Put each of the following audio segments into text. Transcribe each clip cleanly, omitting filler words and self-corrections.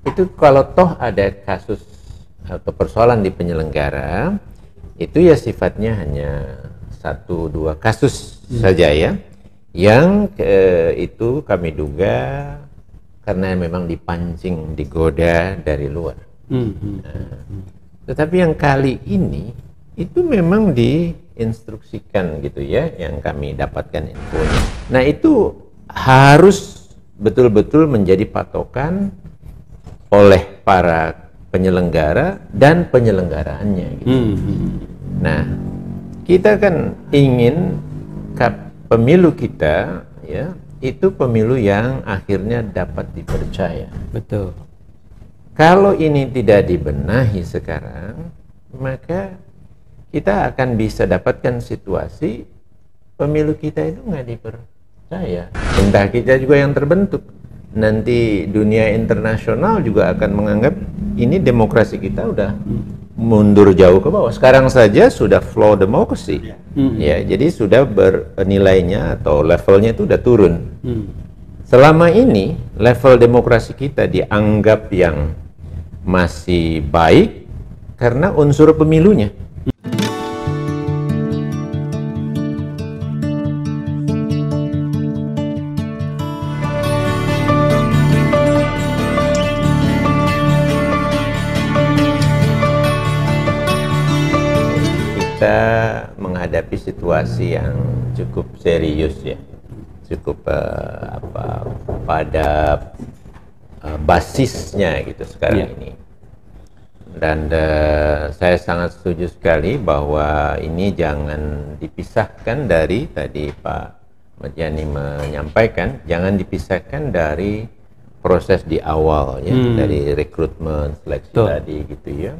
Itu kalau toh ada kasus atau persoalan di penyelenggara, itu ya sifatnya hanya 1-2 kasus saja ya, yang itu kami duga karena memang dipancing, digoda dari luar. Tetapi yang kali ini itu memang diinstruksikan gitu ya, yang kami dapatkan infonya. Nah itu harus betul-betul menjadi patokan oleh para penyelenggara dan penyelenggaraannya gitu. Nah, kita kan ingin pemilu kita ya, itu pemilu yang akhirnya dapat dipercaya. Betul. Kalau ini tidak dibenahi sekarang, maka kita akan bisa dapatkan situasi pemilu kita itu nggak dipercaya. Entah kita juga yang terbentuk. Nanti dunia internasional juga akan menganggap ini demokrasi kita udah mundur jauh ke bawah. Sekarang saja sudah flow demokrasi, ya, jadi sudah bernilainya atau levelnya itu udah turun. Selama ini level demokrasi kita dianggap yang masih baik karena unsur pemilunya. Kita menghadapi situasi yang cukup serius ya, cukup pada basisnya gitu sekarang ini. Dan saya sangat setuju sekali bahwa ini jangan dipisahkan dari, tadi Pak Ahmad Yani menyampaikan, jangan dipisahkan dari proses di awal ya, dari rekrutmen, seleksi tadi gitu ya.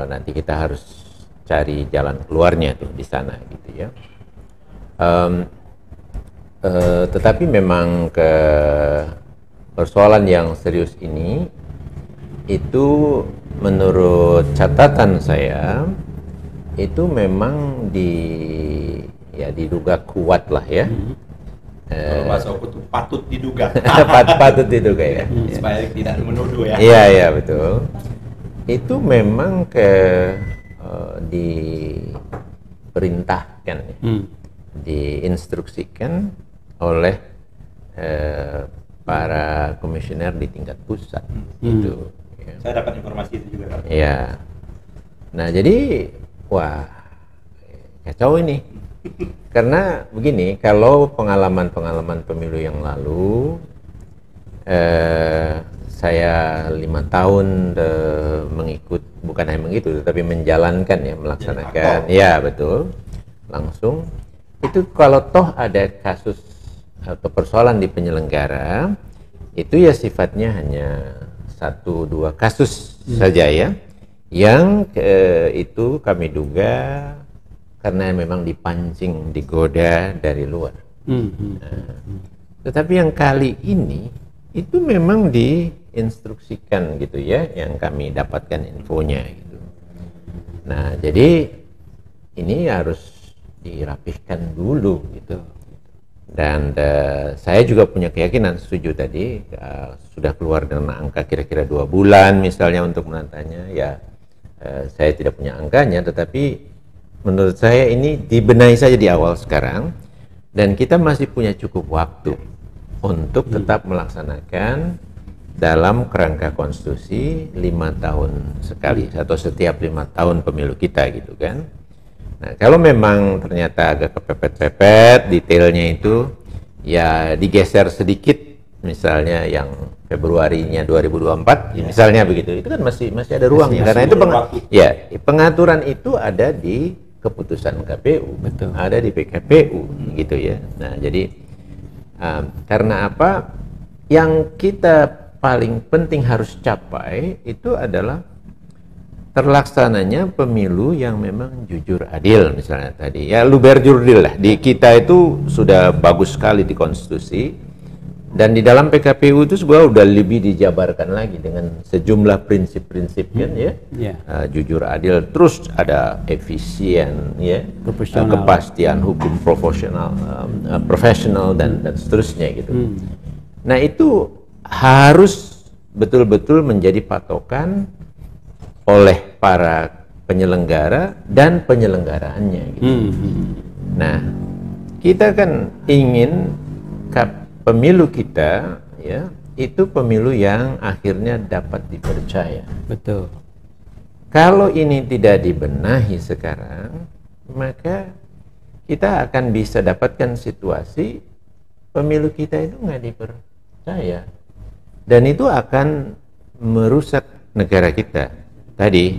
Nanti kita harus cari jalan keluarnya tuh di sana gitu ya. Tetapi memang ke persoalan yang serius ini itu menurut catatan saya itu memang diduga kuat lah ya. Bahasa hukum itu patut diduga. Patut diduga ya. Supaya tidak menuduh ya. Iya betul. Itu memang diperintahkan, diinstruksikan oleh para komisioner di tingkat pusat. Itu. Ya. Saya dapat informasi itu juga. Ya. Nah jadi, wah, kacau ini. Karena begini, kalau pengalaman pemilu yang lalu, saya 5 tahun bukan hanya mengikut, tapi menjalankan ya, melaksanakan, ya betul, langsung. Itu kalau toh ada kasus atau persoalan di penyelenggara, itu ya sifatnya hanya 1-2 kasus saja ya, yang itu kami duga karena memang dipancing, digoda dari luar. Tetapi yang kali ini itu memang diinstruksikan gitu ya, yang kami dapatkan infonya gitu. Nah jadi ini harus dirapihkan dulu gitu. Dan saya juga punya keyakinan, setuju tadi, sudah keluar dengan angka kira-kira 2 bulan misalnya untuk menantanya ya. Saya tidak punya angkanya, tetapi menurut saya ini dibenahi saja di awal sekarang, dan kita masih punya cukup waktu untuk tetap melaksanakan dalam kerangka konstitusi 5 tahun sekali atau setiap 5 tahun pemilu kita gitu kan. Nah kalau memang ternyata agak kepepet-pepet detailnya itu ya digeser sedikit, misalnya yang Februarinya 2024 misalnya begitu, itu kan masih ada ruang karena itu pengaturan itu ada di keputusan KPU, betul, ada di PKPU gitu ya. Nah jadi karena apa, yang kita paling penting harus capai itu adalah terlaksananya pemilu yang memang jujur adil, misalnya tadi ya, luber jurdil lah di kita itu sudah bagus sekali di konstitusi, dan di dalam PKPU itu sebenarnya udah lebih dijabarkan lagi dengan sejumlah prinsip-prinsip kan ya, jujur adil, terus ada efisien ya, kepastian hukum, profesional dan seterusnya gitu. Nah itu harus betul-betul menjadi patokan oleh para penyelenggara dan penyelenggaraannya gitu. Nah, kita kan ingin pemilu kita ya itu pemilu yang akhirnya dapat dipercaya. Betul. Kalau ini tidak dibenahi sekarang, maka kita akan bisa dapatkan situasi pemilu kita itu nggak dipercaya. Dan itu akan merusak negara kita. Tadi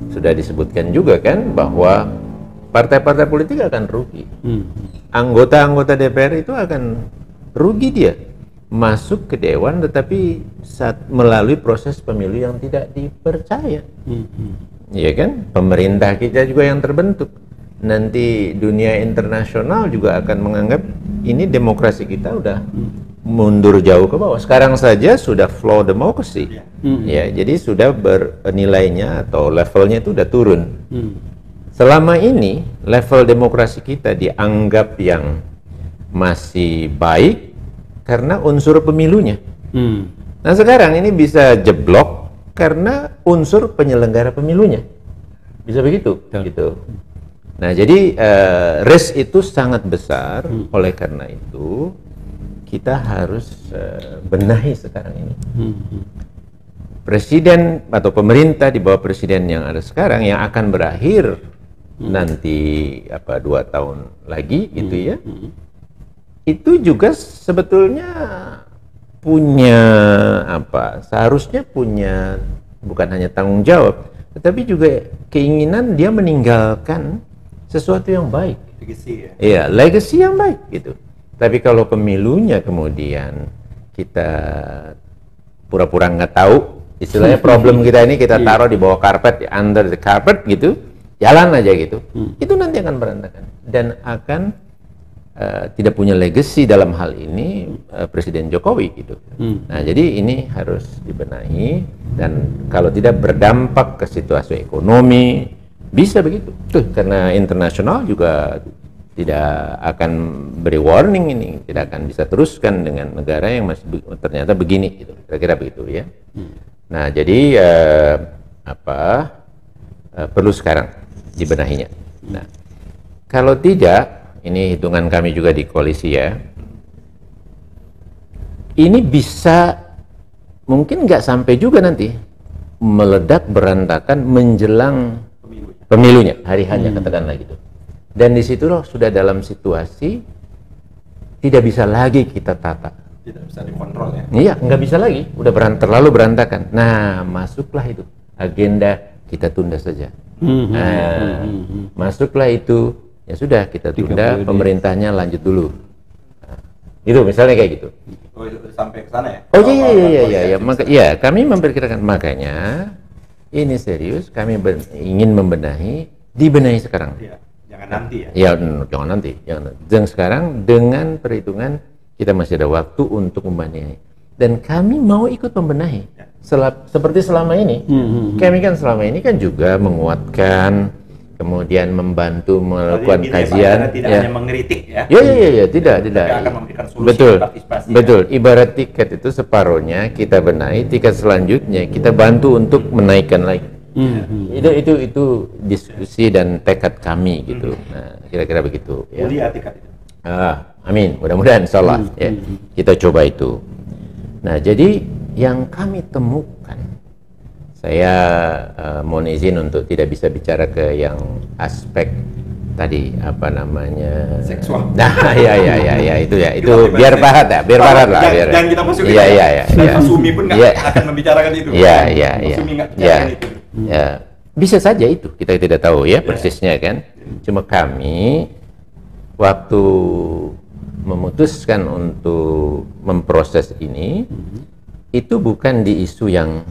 sudah disebutkan juga kan bahwa partai-partai politik akan rugi. Anggota-anggota DPR itu akan rugi dia. Masuk ke dewan tetapi saat melalui proses pemilu yang tidak dipercaya. Iya kan? Pemerintah kita juga yang terbentuk. Nanti dunia internasional juga akan menganggap ini demokrasi kita udah mundur jauh ke bawah. Sekarang saja sudah flow demokrasi. Ya, jadi sudah bernilainya atau levelnya itu udah turun. Selama ini level demokrasi kita dianggap yang masih baik karena unsur pemilunya. Nah sekarang ini bisa jeblok karena unsur penyelenggara pemilunya. Bisa begitu, gitu. Nah jadi risk itu sangat besar. Oleh karena itu kita harus benahi sekarang ini. Presiden atau pemerintah di bawah presiden yang ada sekarang yang akan berakhir nanti 2 tahun lagi gitu ya. Itu juga sebetulnya punya seharusnya punya bukan hanya tanggung jawab tetapi juga keinginan dia meninggalkan sesuatu yang baik. Legacy ya. Iya, legacy yang baik gitu. Tapi kalau pemilunya kemudian kita pura-pura nggak tahu, istilahnya problem kita ini kita taruh di bawah karpet, under the carpet gitu, jalan aja gitu, itu nanti akan berantakan dan akan tidak punya legacy dalam hal ini Presiden Jokowi gitu. Nah jadi ini harus dibenahi dan kalau tidak berdampak ke situasi ekonomi bisa begitu. Karena internasional juga tidak akan beri warning ini, tidak akan bisa teruskan dengan negara yang masih ternyata begini gitu. Kira-kira begitu ya. Nah jadi perlu sekarang dibenahinya. Nah kalau tidak, ini hitungan kami juga di koalisi ya, ini bisa mungkin nggak sampai juga nanti meledak berantakan menjelang pemilunya, hari-harinya katakanlah gitu. Dan disitulah sudah dalam situasi tidak bisa lagi kita tata. Tidak bisa dikontrol ya. Iya, nggak bisa lagi, udah terlalu berantakan. Nah, masuklah itu agenda kita tunda saja. Masuklah itu. Ya sudah kita tunda, pemerintahnya lanjut dulu. Nah, itu misalnya kayak gitu. Oh, itu sampai ke sana ya? Oh iya, kami memperkirakan makanya ini serius kami ingin dibenahi sekarang. Iya, jangan nanti ya. Ya, jangan nanti. Jangan sekarang dengan perhitungan kita masih ada waktu untuk membenahi. Dan kami mau ikut membenahi. Seperti selama ini. Kami kan selama ini kan juga menguatkan, kemudian membantu melakukan kajian. Tidak hanya mengkritik ya. Ya, tidak. Akan memberikan solusi partisipasi. Betul. Ibarat tiket itu separuhnya kita benahi, tiket selanjutnya kita bantu untuk menaikkan lagi. Itu diskusi dan tekad kami gitu. Nah, kira-kira begitu. Ya. Mulia tekad itu. Amin. Mudah-mudahan, insyaallah. Ya, kita coba itu. Nah, jadi yang kami temukan. Saya mohon izin untuk tidak bisa bicara ke yang aspek tadi seksual. Nah, ya itu biar barat lah. Jangan kita masukin. Iya. Sumi pun nggak akan membicarakan itu. Iya. Sumi nggak bicarakan itu. Ya, bisa saja itu kita tidak tahu ya persisnya kan. Cuma kami waktu memutuskan untuk memproses ini. Itu bukan di isu yang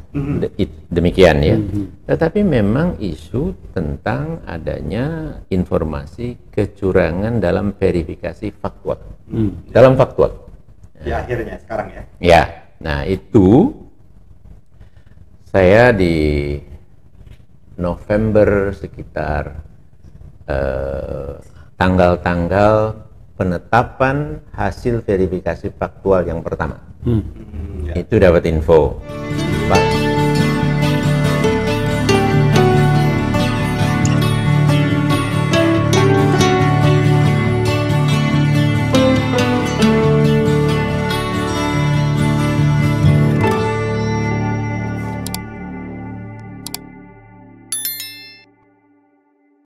demikian ya, tetapi memang isu tentang adanya informasi kecurangan dalam verifikasi faktual, dalam faktual. Di akhirnya sekarang ya. Ya, nah itu saya di November sekitar tanggal-tanggal penetapan hasil verifikasi faktual yang pertama. Itu dapat info.